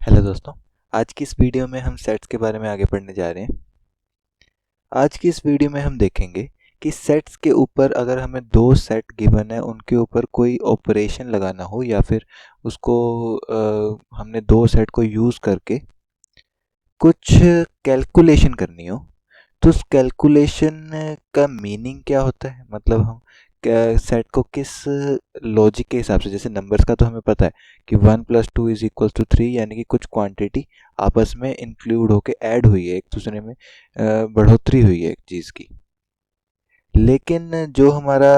Hello दोस्तों, आज की इस वीडियो में हम सेट्स के बारे में आगे पढ़ने जा रहे हैं। आज की इस वीडियो में हम देखेंगे कि सेट्स के ऊपर अगर हमें दो सेट गिवन है, उनके ऊपर कोई ऑपरेशन लगाना हो या फिर उसको हमने दो सेट को यूज़ करके कुछ कैलकुलेशन करनी हो, तो उस कैलकुलेशन का मीनिंग क्या होता है, मतलब हम सेट को किस लॉजिक के हिसाब से, जैसे नंबर्स का तो हमें पता है कि 1+2 = 3, यानी कि कुछ क्वांटिटी आपस में इंक्लूड होके ऐड हुई है, एक दूसरे में बढ़ोतरी हुई है एक चीज़ की। लेकिन जो हमारा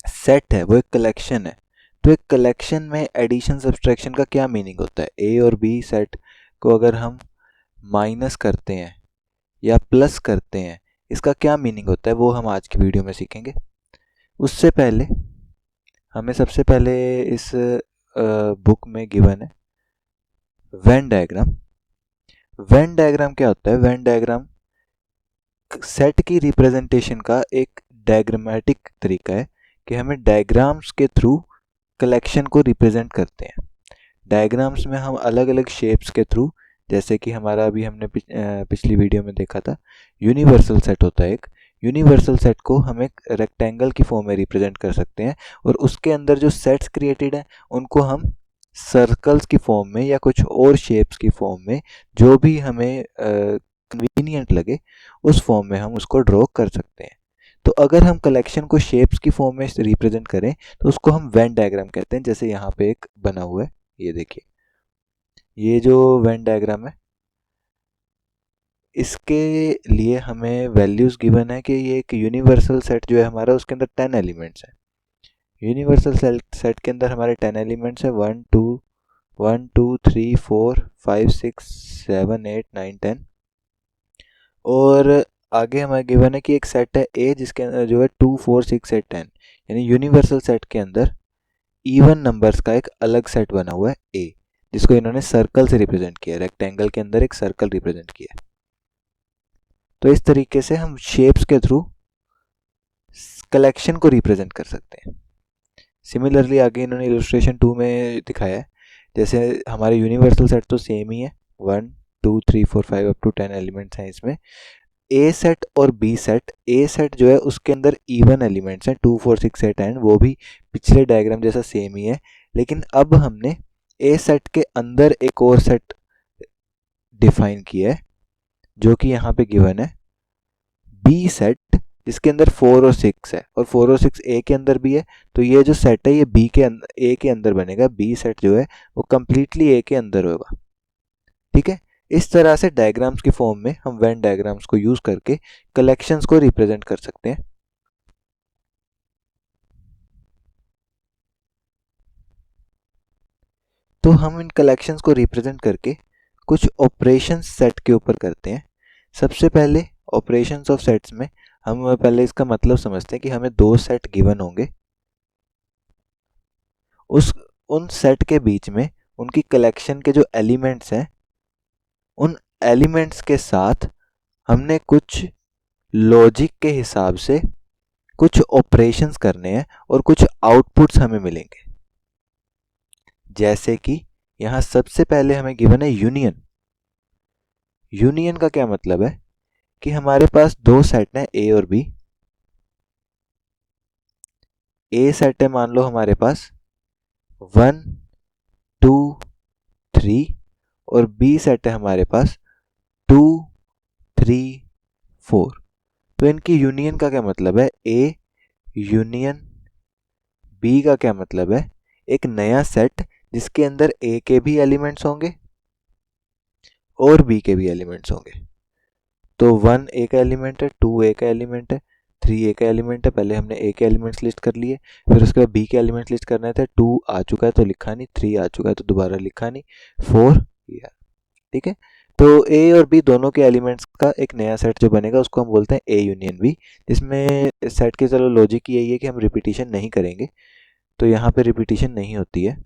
सेट है वो एक कलेक्शन है, तो एक कलेक्शन में एडिशन सब्सट्रैक्शन का क्या मीनिंग होता है। ए और बी सेट को अगर हम माइनस करते हैं या प्लस करते हैं, इसका क्या मीनिंग होता है वो हम आज की वीडियो में सीखेंगे। उससे पहले हमें सबसे पहले इस बुक में गिवन है वेन डायग्राम। वेन डायग्राम क्या होता है? वेन डायग्राम सेट की रिप्रेजेंटेशन का एक डायग्रामेटिक तरीका है कि हमें डायग्राम्स के थ्रू कलेक्शन को रिप्रेजेंट करते हैं। डायग्राम्स में हम अलग अलग शेप्स के थ्रू, जैसे कि हमारा अभी हमने पिछली वीडियो में देखा था, यूनिवर्सल सेट होता है एक। यूनिवर्सल सेट को हम एक रेक्टेंगल की फॉर्म में रिप्रेजेंट कर सकते हैं, और उसके अंदर जो सेट्स क्रिएटेड हैं उनको हम सर्कल्स की फॉर्म में या कुछ और शेप्स की फॉर्म में, जो भी हमें कन्वीनियंट लगे उस फॉर्म में हम उसको ड्रॉ कर सकते हैं। तो अगर हम कलेक्शन को शेप्स की फॉर्म में रिप्रेजेंट करें तो उसको हम वेन डायग्राम कहते हैं। जैसे यहाँ पे एक बना हुआ है, ये देखिए, ये जो वेन डायग्राम है, इसके लिए हमें वैल्यूज गिवन है कि ये एक यूनिवर्सल सेट जो है हमारा, उसके अंदर 10 एलिमेंट्स हैं। यूनिवर्सल सेट के अंदर हमारे 10 एलिमेंट्स हैं, 1 2 1 2 3 4 5 6 7 8 9 10। और आगे हमें गिवन है कि एक सेट है ए, जिसके अंदर जो है 2 4 6 8 10, यानी यूनिवर्सल सेट के अंदर इवन नंबर्स का एक अलग सेट बना हुआ है ए, जिसको इन्होंने सर्कल से रिप्रेजेंट किया, रेक्टेंगल के अंदर एक सर्कल रिप्रेजेंट किया। तो इस तरीके से हम शेप्स के थ्रू कलेक्शन को रिप्रेजेंट कर सकते हैं। सिमिलरली आगे इन्होंने इलस्ट्रेशन 2 में दिखाया है, जैसे हमारे यूनिवर्सल सेट तो सेम ही है, 1 2 3 4 5 अप टू 10 एलिमेंट्स हैं इसमें। ए सेट और बी सेट, ए सेट जो है उसके अंदर इवन एलिमेंट्स हैं 2 4 6 8 10, वो भी पिछले डायग्राम जैसा सेम ही है। लेकिन अब हमने ए सेट के अंदर एक और सेट डिफाइन किया है, जो कि यहाँ पे गिवन है बी सेट, जिसके अंदर 4 और 6 है, और 4 और 6 ए के अंदर भी है। तो ये जो सेट है ये बी के अंदर, ए के अंदर बनेगा। बी सेट जो है वो कंप्लीटली ए के अंदर होगा। ठीक है, इस तरह से डायग्राम्स की फॉर्म में हम वेन डायग्राम्स को यूज करके कलेक्शंस को रिप्रेजेंट कर सकते हैं। तो हम इन कलेक्शंस को रिप्रेजेंट करके कुछ ऑपरेशंस सेट के ऊपर करते हैं। सबसे पहले ऑपरेशंस ऑफ सेट्स में हम पहले इसका मतलब समझते हैं कि हमें दो सेट गिवन होंगे, उन सेट के बीच में उनकी कलेक्शन के जो एलिमेंट्स हैं, उन एलिमेंट्स के साथ हमने कुछ लॉजिक के हिसाब से कुछ ऑपरेशंस करने हैं और कुछ आउटपुट्स हमें मिलेंगे। जैसे कि यहां सबसे पहले हमें गिवन है यूनियन। यूनियन का क्या मतलब है कि हमारे पास दो सेट हैं ए और बी। ए सेट है, मान लो हमारे पास 1 2 3, और बी सेट है हमारे पास 2 3 4। तो इनकी यूनियन का क्या मतलब है? ए यूनियन बी का क्या मतलब है? एक नया सेट जिसके अंदर ए के भी एलिमेंट्स होंगे और बी के भी एलिमेंट्स होंगे। तो 1 ए का एलिमेंट है, 2 ए का एलिमेंट है, 3 ए का एलिमेंट है। पहले हमने ए के एलिमेंट्स लिस्ट कर लिए, फिर उसके बाद बी के एलिमेंट्स लिस्ट करने थे। 2 आ चुका है तो लिखा नहीं, 3 आ चुका है तो दोबारा लिखा नहीं, 4 या, ठीक है। तो ए और बी दोनों के एलिमेंट्स का एक नया सेट जो बनेगा उसको हम बोलते हैं ए यूनियन बी, जिसमें सेट की चलो लॉजिक यही है कि हम रिपीटिशन नहीं करेंगे, तो यहाँ पे रिपीटिशन नहीं होती है।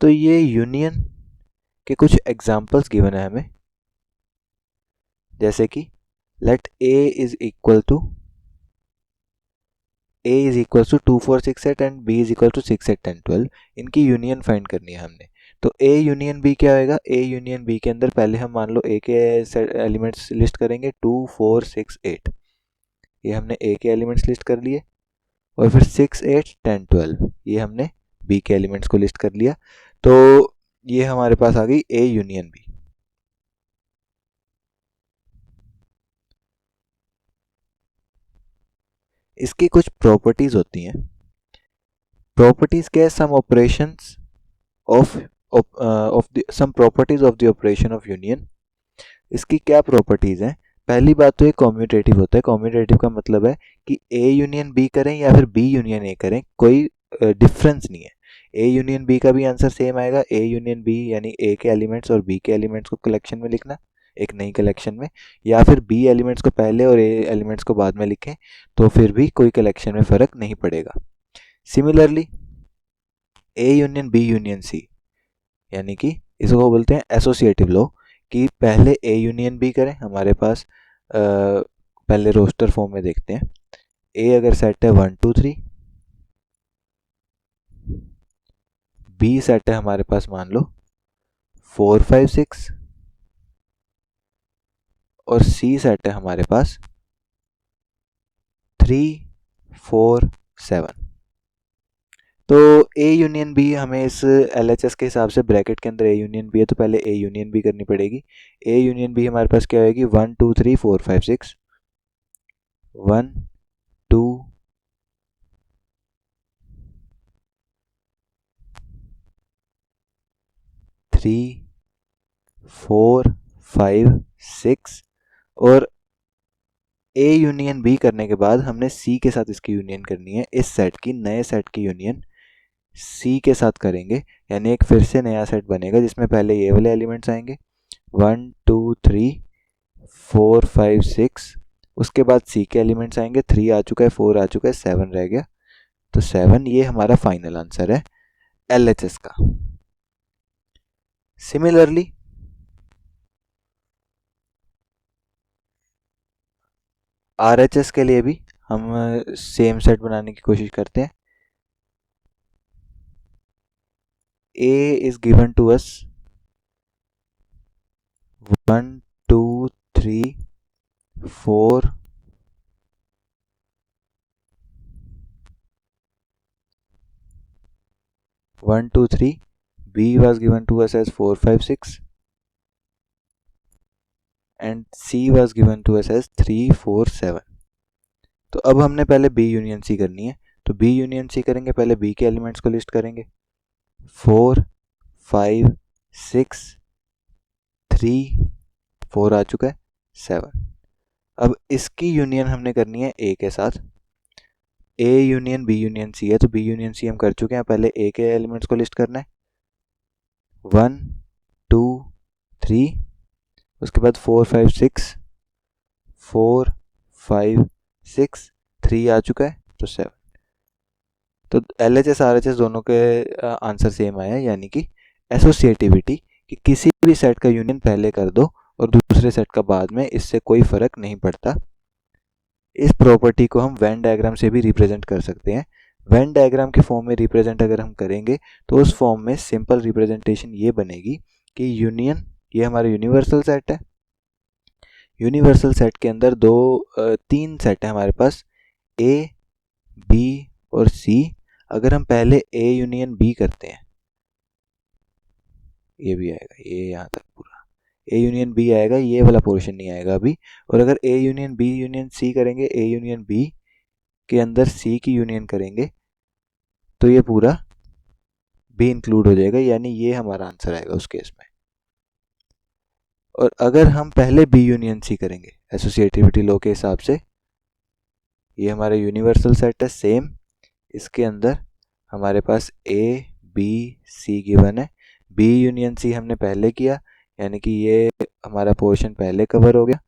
तो ये यूनियन के कुछ एग्जांपल्स गिवन है हमें, जैसे कि let A is equal to A is equal to 2 4 6 8 and B is equal to 6 8 10 12, इनकी यूनियन फाइंड करनी है हमने। तो A यूनियन B क्या होएगा, A यूनियन B के अंदर पहले हम मान लो A के एलिमेंट्स लिस्ट करेंगे 2 4 6 8, ये हमने A के एलिमेंट्स लिस्ट कर लिए, और फिर 6 8 10 12 ये हमने B के एलिमेंट्स को लिस्ट कर लिया। तो ये हमारे पास आ गई A यूनियन B। इसकी कुछ प्रॉपर्टीज होती हैं। प्रॉपर्टीज क्या है, some operations of some properties of the operation of union. इसकी क्या प्रॉपर्टीज हैं, पहली बात तो ये कॉम्यूटेटिव होता है। कॉम्यूटेटिव का मतलब है कि A यूनियन B करें या फिर B यूनियन A करें, कोई डिफरेंस नहीं है। A यूनियन B का भी आंसर सेम आएगा। A यूनियन B यानी A के एलिमेंट्स और B के एलिमेंट्स को कलेक्शन में लिखना एक नई कलेक्शन में, या फिर B एलिमेंट्स को पहले और A एलिमेंट्स को बाद में लिखें, तो फिर भी कोई कलेक्शन में फ़र्क नहीं पड़ेगा। Similarly A union B union C, यानी कि इसको बोलते हैं एसोसिएटिव लॉ, कि पहले A यूनियन B करें। हमारे पास पहले रोस्टर फॉर्म में देखते हैं। A अगर सेट है 1 2 3, B सेट है हमारे पास मान लो 4 5 6, और C सेट है हमारे पास 3 4 7। तो A यूनियन B हमें इस LHS के हिसाब से ब्रैकेट के अंदर A यूनियन B है तो पहले A यूनियन B करनी पड़ेगी। A यूनियन B हमारे पास क्या होगी, 1 2 3 4 5 6, 1 2 3 4 5 6, और A यूनियन B करने के बाद हमने C के साथ इसकी यूनियन करनी है। इस सेट की, नए सेट की यूनियन C के साथ करेंगे, यानी एक फिर से नया सेट बनेगा जिसमें पहले ये वाले एलिमेंट्स आएंगे 1 2 3 4 5 6, उसके बाद C के एलिमेंट्स आएंगे, 3 आ चुका है, 4 आ चुका है, 7 रह गया, तो 7 ये हमारा फाइनल आंसर है LHS का। सिमिलरली RHS के लिए भी हम सेम सेट बनाने की कोशिश करते हैं। A is given to us 1 2 3 4 1 2 3, B was given to us as 4 5 6, and C was given to us as 3 4 7। तो अब हमने पहले B यूनियन C करनी है, तो B यूनियन C करेंगे, पहले B के एलिमेंट्स को लिस्ट करेंगे 4 5 6 3 4 आ चुका है, 7। अब इसकी यूनियन हमने करनी है A के साथ। A union B union C है, तो B यूनियन C हम कर चुके हैं, पहले A के एलिमेंट्स को लिस्ट करना है 1 2 3, उसके बाद 4 5 6 4 5 6 3 आ चुका है, तो 7। तो LHS RHS दोनों के आंसर सेम आया, यानी कि एसोसिएटिविटी, कि किसी भी सेट का यूनियन पहले कर दो और दूसरे सेट का बाद में, इससे कोई फर्क नहीं पड़ता। इस प्रॉपर्टी को हम वेन डायग्राम से भी रिप्रेजेंट कर सकते हैं। वेन डायग्राम के फॉर्म में रिप्रेजेंट अगर हम करेंगे तो उस फॉर्म में सिंपल रिप्रेजेंटेशन ये बनेगी कि यूनियन, ये हमारा यूनिवर्सल सेट है। यूनिवर्सल सेट के अंदर तीन सेट है हमारे पास, A B और C। अगर हम पहले A यूनियन B करते हैं, ये भी आएगा, ये यहाँ तक पूरा A यूनियन B आएगा, ये वाला पोर्शन नहीं आएगा अभी। और अगर A union B union C करेंगे, A यूनियन B के अंदर C की यूनियन करेंगे, तो ये पूरा B इंक्लूड हो जाएगा, यानी ये हमारा आंसर आएगा उस केस में। और अगर हम पहले B यूनियन C करेंगे एसोसिएटिविटी लॉ के हिसाब से, ये हमारा यूनिवर्सल सेट है सेम, इसके अंदर हमारे पास A B C गिवन है। B यूनियन C हमने पहले किया, यानी कि ये हमारा पोर्शन पहले कवर हो गया।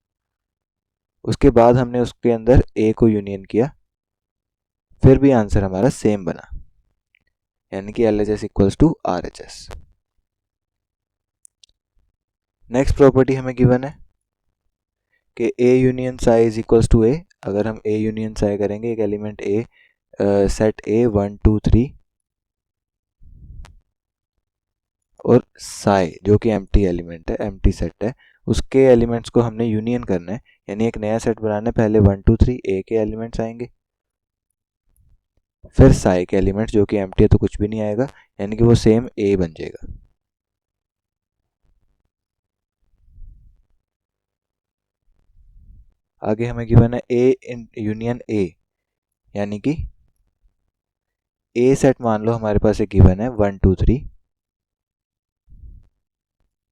उसके बाद हमने उसके अंदर A को यूनियन किया, फिर भी आंसर हमारा सेम बना, यानी कि LHS equals to RHS। Next property हमें गिवन है कि A union phi is equals to A। अगर हम A यूनियन साई करेंगे, एक एलिमेंट A सेट ए 1 2 3 और साई जो कि एम्प्टी एलिमेंट है, एम्प्टी सेट है, उसके एलिमेंट्स को हमने यूनियन करना है, यानी एक नया सेट बनाना है। पहले 1 2 3 ए के एलिमेंट्स आएंगे, फिर साई के एलिमेंट्स जो कि एम्प्टी है तो कुछ भी नहीं आएगा, यानी कि वो सेम ए बन जाएगा। आगे हमें गिवन है ए यूनियन ए, यानी कि ए सेट मान लो हमारे पास एक गिवन है 1 2 3,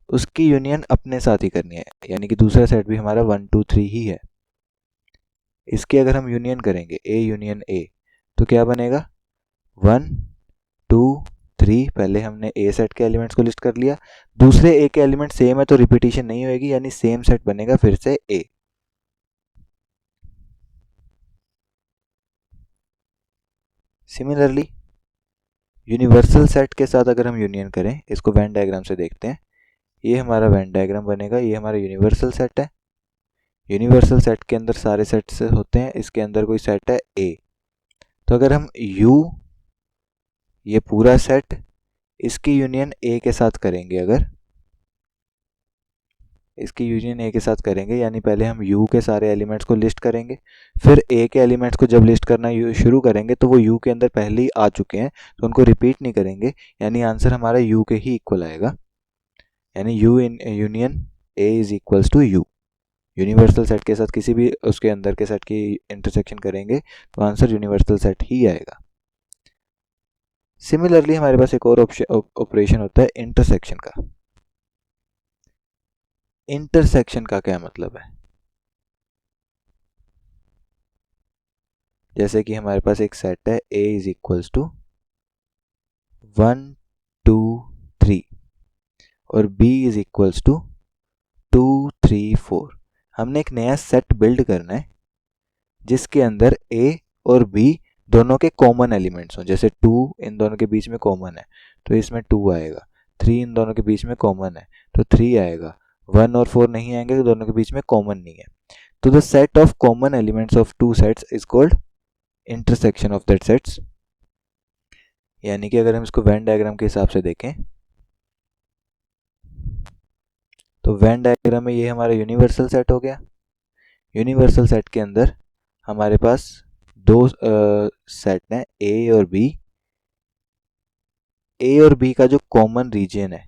उसकी यूनियन अपने साथ ही करनी है, यानी कि दूसरा सेट भी हमारा 1 2 3 ही है। इसकी अगर हम यूनियन करेंगे ए यूनियन ए तो क्या बनेगा 1 2 3। पहले हमने ए सेट के एलिमेंट्स को लिस्ट कर लिया, दूसरे ए के एलिमेंट सेम है तो रिपीटिशन नहीं होगी, यानी सेम सेट बनेगा फिर से ए। सिमिलरली यूनिवर्सल सेट के साथ अगर हम यूनियन करें, इसको वेन डायग्राम से देखते हैं, ये हमारा वेन डायग्राम बनेगा, ये हमारा यूनिवर्सल सेट है। यूनिवर्सल सेट के अंदर सारे सेट्स होते हैं, इसके अंदर कोई सेट है ए, तो अगर हम यू ये पूरा सेट इसकी यूनियन ए के साथ करेंगे, अगर इसकी यूनियन ए के साथ करेंगे, यानी पहले हम यू के सारे एलिमेंट्स को लिस्ट करेंगे, फिर ए के एलिमेंट्स को जब लिस्ट करना शुरू करेंगे तो वो यू के अंदर पहले ही आ चुके हैं तो उनको रिपीट नहीं करेंगे, यानी आंसर हमारा यू के ही इक्वल आएगा, यानी U in union A is equals to U. Universal set के साथ किसी भी उसके अंदर के सेट की इंटरसेक्शन करेंगे तो आंसर यूनिवर्सल सेट ही आएगा। सिमिलरली हमारे पास एक और ऑपरेशन होता है इंटरसेक्शन का। इंटरसेक्शन का क्या मतलब है, जैसे कि हमारे पास एक सेट है a इज इक्वल्स टू 1 2 3 और b इज इक्वल्स टू 2 3 4। हमने एक नया सेट बिल्ड करना है जिसके अंदर a और b दोनों के कॉमन एलिमेंट्स हों, जैसे 2 इन दोनों के बीच में कॉमन है तो इसमें 2 आएगा, 3 इन दोनों के बीच में कॉमन है तो 3 आएगा, 1 और 4 नहीं आएंगे तो दोनों के बीच में कॉमन नहीं है। तो the set of common elements of two sets is called intersection of that sets. यानी कि अगर हम इसको वेन डायग्राम के हिसाब से देखें तो वेन डायग्राम में ये हमारा यूनिवर्सल सेट हो गया। यूनिवर्सल सेट के अंदर हमारे पास दो सेट हैं ए और बी। ए और बी का जो कॉमन रीजन है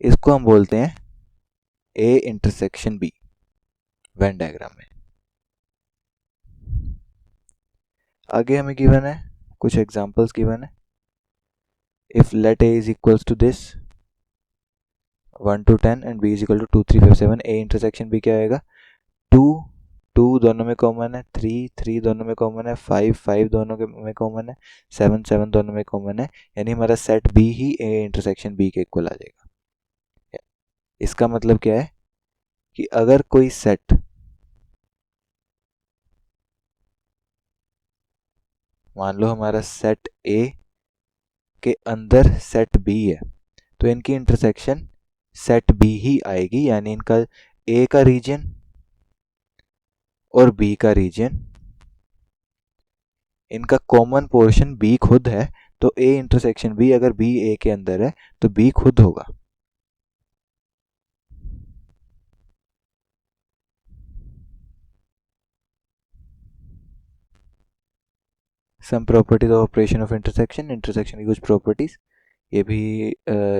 इसको हम बोलते हैं A intersection B Venn diagram में। आगे हमें गिवन है कुछ एग्जांपल्स गिवन है। If let A is equals to this 1 to 10 and b is equal to 2 3 5 7, A intersection b क्या आएगा 2 2 दोनों में कॉमन है, 3 3 दोनों में कॉमन है, 5 5 दोनों में कॉमन है, 7 7 दोनों में कॉमन है, यानी हमारा set b he a intersection b के इक्वल आ जाएगा। इसका मतलब क्या है कि अगर कोई सेट मान लो हमारा सेट a के अंदर सेट b है तो इनकी इंटरसेक्शन सेट b ही आएगी, यानी इनका a का रीजन और b का रीजन इनका कॉमन पोर्शन b खुद है, तो a इंटरसेक्शन b अगर b a के अंदर है तो b खुद होगा। Some properties of operation of intersection, intersection की कुछ प्रॉपर्टीज, ये भी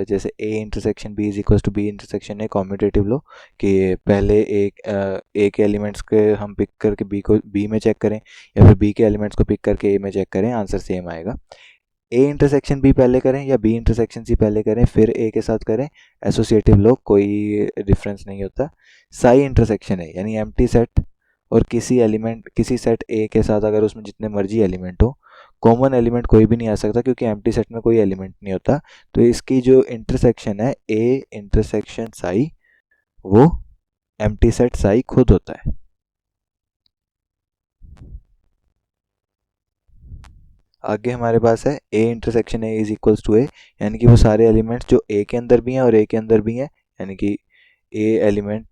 जैसे a intersection b is equal to b intersection है कॉम्यूटेटिव लो, कि पहले a के एलिमेंट्स के हम पिक करके b को b में चेक करें या फिर b के एलिमेंट्स को पिक करके a में चेक करें, आंसर सेम आएगा। a इंटरसेक्शन b पहले करें या b इंटरसेक्शन c पहले करें फिर a के साथ करें, एसोसिएटिव लो कोई डिफरेंस नहीं होता। साई इंटरसेक्शन है यानी एम्प्टी सेट और किसी सेट a के साथ अगर उसमें जितने मर्जी एलिमेंट हो, कॉमन एलिमेंट कोई भी नहीं आ सकता क्योंकि एम्प्टी सेट में कोई एलिमेंट नहीं होता, तो इसकी जो इंटरसेक्शन है a इंटरसेक्शन साई वो एम्प्टी सेट साई खुद होता है। आगे हमारे पास है a intersection a is equals to a, यानी कि वो सारे एलिमेंट्स जो a के अंदर भी हैं और a के अंदर भी हैं, यानी कि a एलिमेंट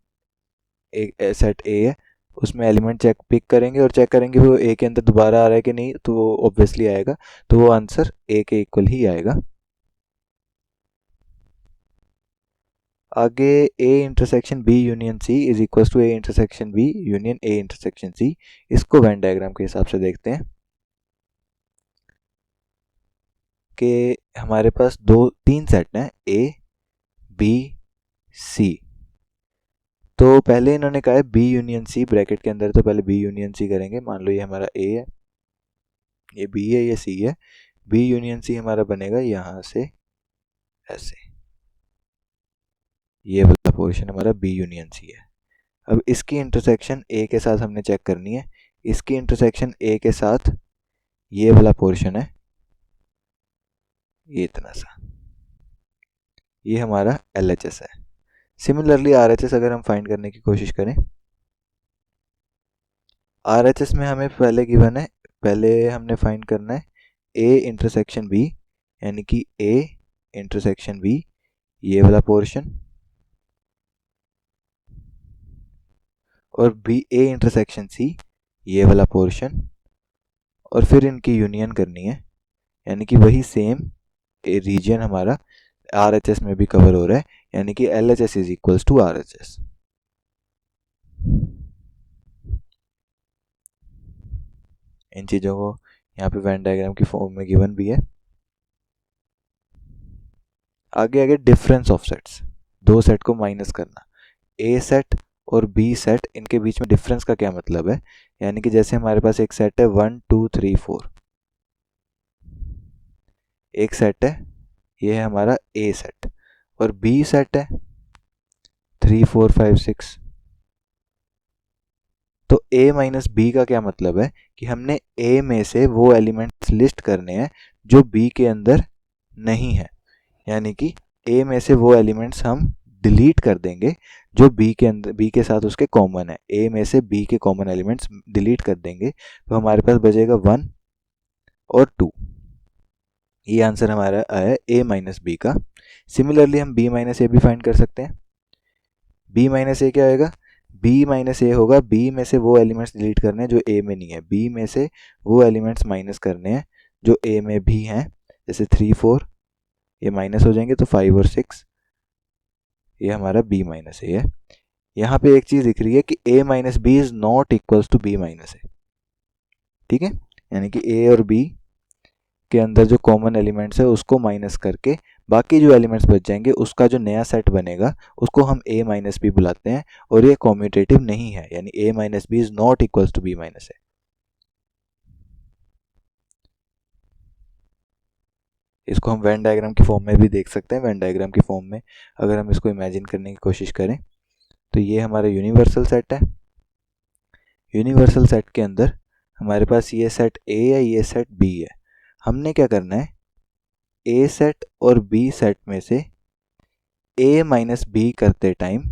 एक सेट a है उसमें एलिमेंट पिक करेंगे और चेक करेंगे वो ए के अंदर दोबारा आ रहा है कि नहीं, तो वो ऑब्वियसली आएगा, तो वो आंसर ए के इक्वल ही आएगा। आगे A intersection B union C is equal to A intersection B union A intersection C. इसको वेन डायग्राम के हिसाब से देखते हैं कि हमारे पास तीन सेट हैं ए बी सी। तो पहले इन्होंने कहा है बी यूनियन सी ब्रैकेट के अंदर, तो पहले बी यूनियन सी करेंगे। मान लो ये हमारा ए है, ये बी है, ये सी है। बी यूनियन सी हमारा बनेगा यहां से ऐसे, ये वाला पोर्शन हमारा बी यूनियन सी है। अब इसकी इंटरसेक्शन ए के साथ हमने चेक करनी है। इसकी इंटरसेक्शन ए के साथ ये वाला पोर्शन है, ये इतना सा, ये हमारा LHS है। सिमिलरली RHS अगर हम फाइंड करने की कोशिश करें, RHS में हमें पहले गिवन है, पहले हमने फाइंड करना है ए इंटरसेक्शन बी, यानी कि ए इंटरसेक्शन बी ये वाला पोर्शन, और बी ए इंटरसेक्शन सी ये वाला पोर्शन, और फिर इनकी यूनियन करनी है, यानी कि वही सेम रीजन हमारा RHS में भी कवर हो रहा है, यानी कि LHS is equals to RHS। इन चीज़ों को यहाँ पे वेन डायग्राम की फॉर्म में गिवन भी है। आगे डिफरेंस ऑफ सेट्स, दो सेट को माइनस करना। ए सेट और बी सेट, इनके बीच में डिफरेंस का क्या मतलब है, यानी कि जैसे हमारे पास एक सेट है 1 2 3 4, एक सेट है ये है हमारा ए सेट, और बी सेट है 3 4 5 6। तो a माइनस बी का क्या मतलब है कि हमने a में से वो एलिमेंट्स लिस्ट करने हैं जो b के अंदर नहीं है, यानी कि a में से वो एलिमेंट्स हम डिलीट कर देंगे जो b के अंदर, b के साथ उसके कॉमन है। a में से b के कॉमन एलिमेंट्स डिलीट कर देंगे, तो हमारे पास बचेगा 1 और 2। ये आंसर हमारा आया a माइनस बी का। सिमिलरली हम b माइनस ए भी फाइंड कर सकते हैं। b माइनस ए क्या आएगा, b माइनस ए होगा, b में से वो एलिमेंट्स डिलीट करने हैं जो a में नहीं है, b में से वो एलिमेंट्स माइनस करने हैं जो a में भी हैं। जैसे 3 4 ये माइनस हो जाएंगे, तो 5 और 6 ये हमारा b माइनस ए है। यहाँ पे एक चीज़ दिख रही है कि a minus B is not equals to b minus A. ठीक है, यानी कि a और b के अंदर जो कॉमन एलिमेंट्स है उसको माइनस करके बाकी जो एलिमेंट्स बच जाएंगे उसका जो नया सेट बनेगा उसको हम a माइनस बी बुलाते हैं, और ये कॉम्यूटेटिव नहीं है, यानी a minus B is not equals to b minus A. इसको हम वेन डायग्राम की फॉर्म में भी देख सकते हैं। वेन डायग्राम की फॉर्म में अगर हम इसको इमेजिन करने की कोशिश करें, तो ये हमारा यूनिवर्सल सेट है। यूनिवर्सल सेट के अंदर हमारे पास ये सेट A है, ये सेट B है। हमने क्या करना है, A सेट और B सेट में से A माइनस बी करते टाइम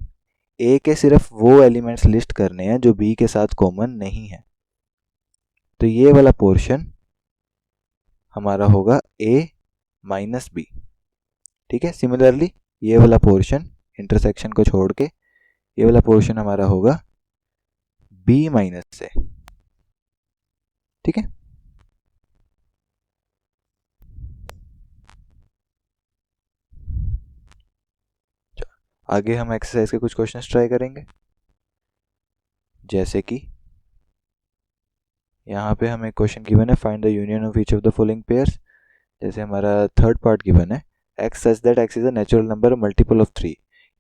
A के सिर्फ वो एलिमेंट्स लिस्ट करने हैं जो B के साथ कॉमन नहीं है। तो ये वाला पोर्शन हमारा होगा A माइनस बी। ठीक है, सिमिलरली ये वाला पोर्शन इंटरसेक्शन को छोड़ के ये वाला पोर्शन हमारा होगा B माइनस से। ठीक है, आगे हम एक्सरसाइज के कुछ क्वेश्चंस ट्राई करेंगे। जैसे कि यहाँ पे हमें क्वेश्चन गिवन है, find the union of each of the following pairs. जैसे हमारा थर्ड पार्ट गिवन है, x such that x is a natural number multiple of 3,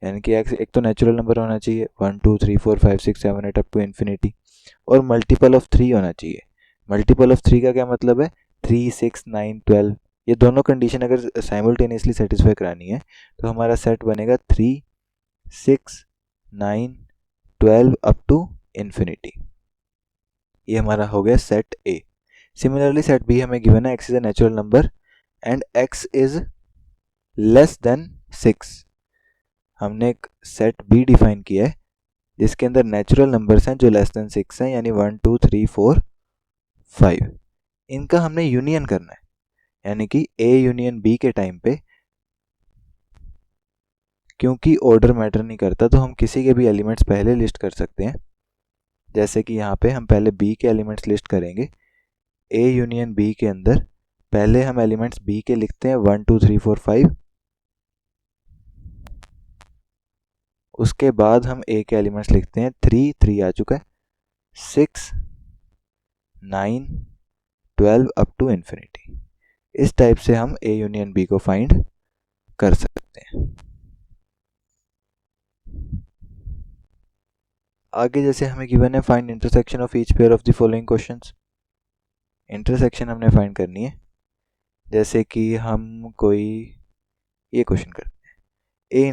यानी कि x एक तो नेचुरल नंबर होना चाहिए 1 2 3 4 5 6 7 8 अप टू इन्फिनिटी, और मल्टीपल ऑफ 3 होना चाहिए। मल्टीपल ऑफ 3 का क्या मतलब है, 3 6 9 12। ये दोनों कंडीशन अगर साइमल्टेनियसली सेटिस्फाई करानी है तो हमारा सेट बनेगा 3 6 9 12 अप टू इन्फिनिटी। ये हमारा हो गया set A। Similarly set B हमें गिवन है, x is a natural number and x is less than 6। हमने एक सेट B डिफाइन किया है जिसके अंदर नेचुरल नंबर्स हैं जो लेस देन 6 हैं, यानी 1 2 3 4 5। इनका हमने यूनियन करना है, यानी कि A यूनियन B के टाइम पे, क्योंकि ऑर्डर मैटर नहीं करता तो हम किसी के भी एलिमेंट्स पहले लिस्ट कर सकते हैं। जैसे कि यहाँ पे हम पहले बी के एलिमेंट्स लिस्ट करेंगे। ए यूनियन बी के अंदर पहले हम एलिमेंट्स बी के लिखते हैं 1 2 3 4 5। उसके बाद हम ए के एलिमेंट्स लिखते हैं 3 आ चुका है, 6 9 12 अप टू इन्फिनिटी। इस टाइप से हम ए यूनियन बी को फाइंड कर सकते हैं। आगे जैसे हमें गिवन है find intersection of each pair of the following questions. Intersection हमने फाइंड करनी है। जैसे कि हम कोई ये क्वेश्चन करते हैं, ए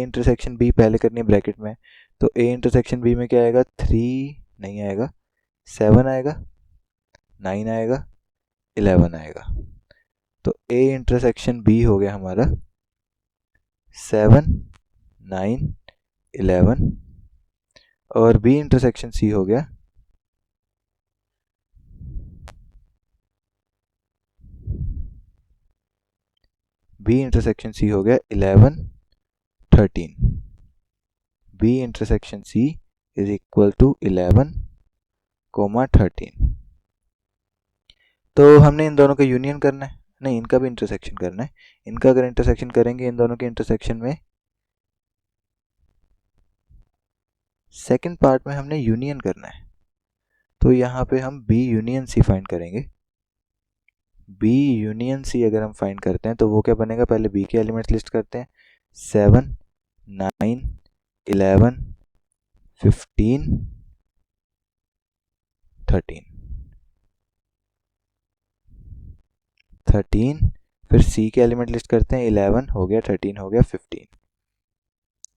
इंटरसेक्शन बी पहले करनी है ब्रैकेट में, तो ए इंटरसेक्शन बी में क्या आएगा, 3 नहीं आएगा, 7 आएगा, 9 आएगा, 11 आएगा। तो ए इंटरसेक्शन बी हो गया हमारा 7 9 11, और बी इंटरसेक्शन सी हो गया 11 13। B intersection C is equal to 11, 13। तो हमने इन दोनों का यूनियन करना है, नहीं इनका भी इंटरसेक्शन करना है। इनका अगर इंटरसेक्शन करेंगे इन दोनों के इंटरसेक्शन में, सेकंड पार्ट में हमने यूनियन करना है। तो यहाँ पे हम बी यूनियन सी फाइंड करेंगे। बी यूनियन सी अगर हम फाइंड करते हैं तो वो क्या बनेगा, पहले बी के एलिमेंट्स लिस्ट करते हैं, 7 9 11 15 13, फिर सी के एलिमेंट लिस्ट करते हैं, 11 हो गया, 13 हो गया, 15।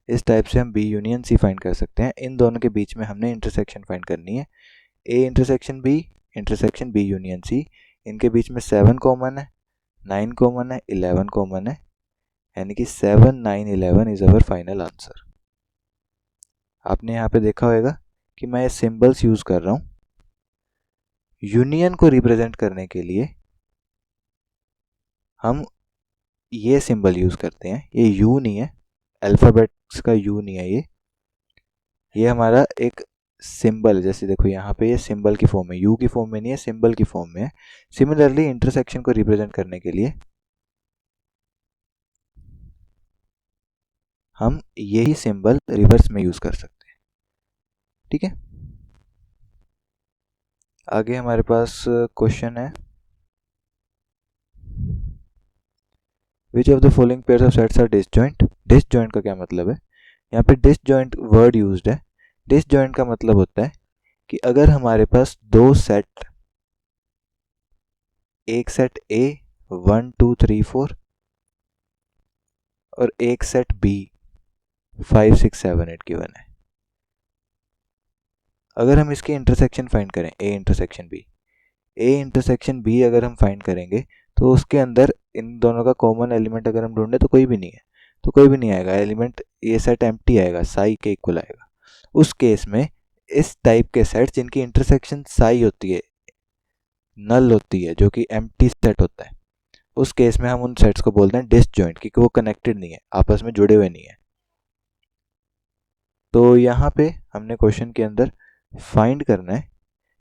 इस टाइप से हम बी यूनियन सी फाइंड कर सकते हैं। इन दोनों के बीच में हमने इंटरसेक्शन फाइंड करनी है, A intersection B union C. इनके बीच में 7 कॉमन है, 9 कॉमन है, 11 कॉमन है, यानी कि 7 9 11 इज अवर फाइनल आंसर। आपने यहाँ पे देखा होगा कि मैं सिंबल्स यूज कर रहा हूँ यूनियन को रिप्रेजेंट करने के लिए। हम ये सिंबल यूज करते हैं, ये यू नहीं है, अल्फाबेट्स का यू नहीं है, ये हमारा एक सिंबल। जैसे देखो यहाँ पे ये सिंबल की फॉर्म है, यू की फॉर्म में नहीं है, सिंबल की फॉर्म में है। सिमिलरली इंटरसेक्शन को रिप्रेजेंट करने के लिए हम यही सिंबल रिवर्स में यूज कर सकते हैं। ठीक है, आगे हमारे पास क्वेश्चन है, which of the following pairs of sets are disjoint. Disjoint का क्या मतलब है, यहाँ पे डिसजॉइंट वर्ड यूज्ड है। डिसजॉइंट का मतलब होता है कि अगर हमारे पास दो सेट, एक सेट ए 1 2 3 4 और एक सेट बी 5 6 7 8 गिवन है, अगर हम इसके इंटरसेक्शन फाइंड करें, ए इंटरसेक्शन बी अगर हम फाइंड करेंगे तो उसके अंदर इन दोनों का कॉमन एलिमेंट अगर हम ढूंढे तो कोई भी नहीं है, तो कोई भी नहीं आएगा एलिमेंट, ये सेट एम्प्टी आएगा, साई के इक्वल आएगा। उस केस में इस टाइप के सेट जिनकी इंटरसेक्शन साई होती है, नल होती है, जो कि एम्प्टी सेट होता है, उस केस में हम उन सेट्स को बोलते हैं डिसजॉइंट, क्योंकि वो कनेक्टेड नहीं है, आपस में जुड़े हुए नहीं है। तो यहाँ पे हमने क्वेश्चन के अंदर फाइंड करना है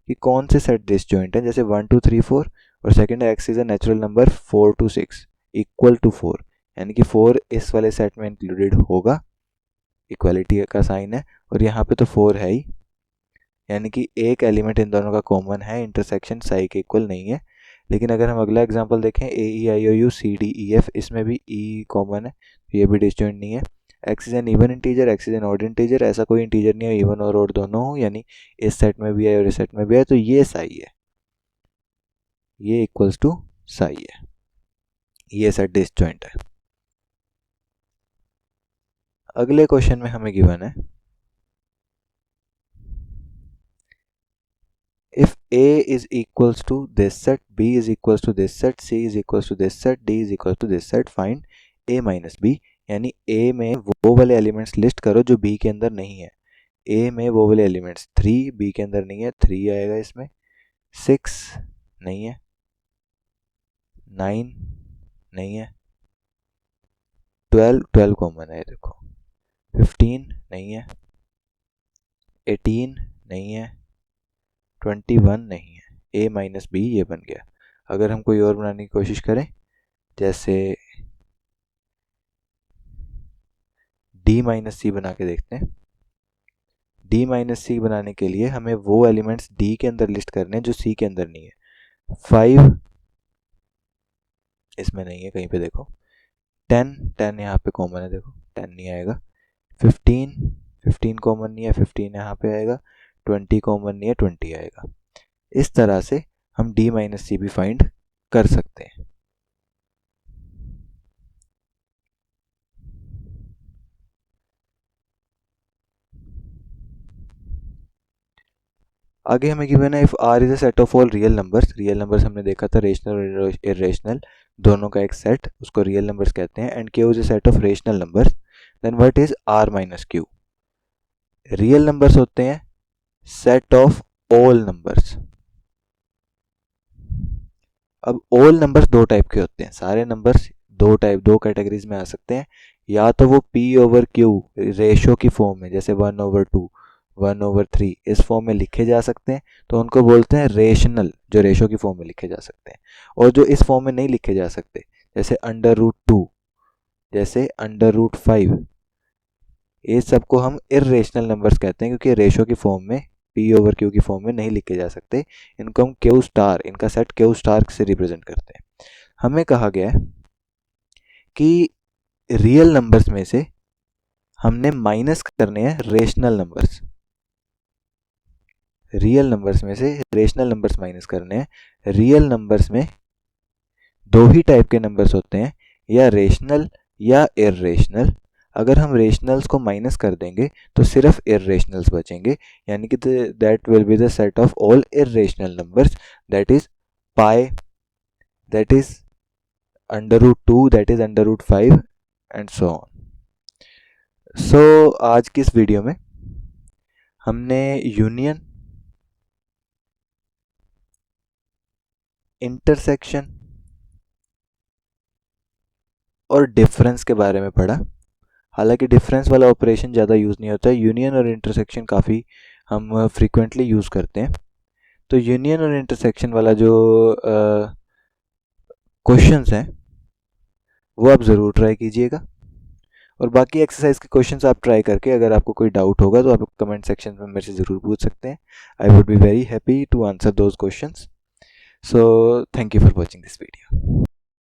कि कौन से सेट डिसजॉइंट है। जैसे 1 2 3 4 और second X is a natural number 4 2 6 equal to 4, यानी कि 4 इस वाले सेट में इंक्लूडेड होगा, इक्वालिटी का साइन है, और यहाँ पे तो 4 है ही, यानी कि एक एलिमेंट इन दोनों का कॉमन है, इंटरसेक्शन साई के इक्वल नहीं है। लेकिन अगर हम अगला एग्जांपल देखें, A E I O U C D E F, इसमें भी ई कॉमन है, तो ये भी डिसजॉइंट नहीं है। X is an even integer, x is an odd integer, ऐसा कोई इंटीजर नहीं है इवन और ऑड दोनों हो, यानी इस सेट में भी है और इस सेट में भी है, तो ये साई है, ये इक्वल्स टू साई है, ये सेट डिसजॉइंट है। अगले क्वेश्चन में हमें गिवन है, if A is equals to this set, B is equals to this set, C is equals to this set, D is equals to this set, find A minus B। यानी A में वो वाले elements list करो जो B के अंदर नहीं है। A में वो वाले एलिमेंट्स 3 B के अंदर नहीं है, 3 आएगा इसमें, 6 नहीं है, 9 नहीं है, 12 कॉमन है देखो, 15 नहीं है, 18 नहीं है, 21 नहीं है, a माइनस बी ये बन गया। अगर हम कोई और बनाने की कोशिश करें, जैसे d माइनस सी बना के देखते हैं। d माइनस सी बनाने के लिए हमें वो एलिमेंट्स d के अंदर लिस्ट करने हैं जो c के अंदर नहीं है। 5 इसमें नहीं है, कहीं पे देखो। 10 यहाँ पे कॉमन है, देखो 10 नहीं आएगा। 15 कॉमन नहीं है, 15 यहाँ पे आएगा। 20 कॉमन नहीं है, 20 आएगा। इस तरह से हम d माइनस सी भी फाइंड कर सकते हैं। आगे हमें गिवन है if r is a set of all real numbers हमने देखा था रेशनल और इरेशनल दोनों का एक सेट, उसको रियल नंबर्स कहते हैं। And q is a set of rational numbers, then what is r minus q। Real numbers होते हैं सेट ऑफ ऑल नंबर्स। अब ऑल नंबर्स दो टाइप के होते हैं, सारे नंबर्स दो कैटेगरीज में आ सकते हैं। या तो वो p ओवर q रेशो की फॉर्म में, जैसे 1/2 1/3 इस फॉर्म में लिखे जा सकते हैं, तो उनको बोलते हैं रेशनल, जो रेशो की फॉर्म में लिखे जा सकते हैं। और जो इस फॉर्म में नहीं लिखे जा सकते, जैसे √2, जैसे √5, ये सबको हम इर्रेशनल नंबर्स कहते हैं, क्योंकि रेशो की फॉर्म में p ओवर q की फॉर्म में नहीं लिखे जा सकते। इनको हम q स्टार, इनका सेट q स्टार से रिप्रेजेंट करते हैं। हमें कहा गया है कि रियल नंबर्स में से हमने माइनस करने हैं रेशनल नंबर्स। रियल नंबर्स में से रेशनल नंबर्स माइनस करने हैं। रियल नंबर्स में दो ही टाइप के नंबर्स होते हैं, या रेशनल या इर्रेशनल। अगर हम रेशनल्स को माइनस कर देंगे तो सिर्फ इर्रेशनल्स बचेंगे, यानी कि that will be the set of all irrational numbers, that is pi, that is √2, that is √5 and so on. So आज की इस वीडियो में हमने यूनियन, इंटरसेक्शन और डिफरेंस के बारे में पढ़ा। हालांकि डिफरेंस वाला ऑपरेशन ज़्यादा यूज़ नहीं होता है, यूनियन और इंटरसेक्शन काफ़ी हम फ्रीक्वेंटली यूज़ करते हैं। तो यूनियन और इंटरसेक्शन वाला जो क्वेश्चंस हैं वो आप ज़रूर ट्राई कीजिएगा, और बाकी एक्सरसाइज के क्वेश्चंस आप ट्राई करके अगर आपको कोई डाउट होगा तो आप कमेंट सेक्शन में मेरे से ज़रूर पूछ सकते हैं। I would be very happy to answer those questions. So thank you for watching this video.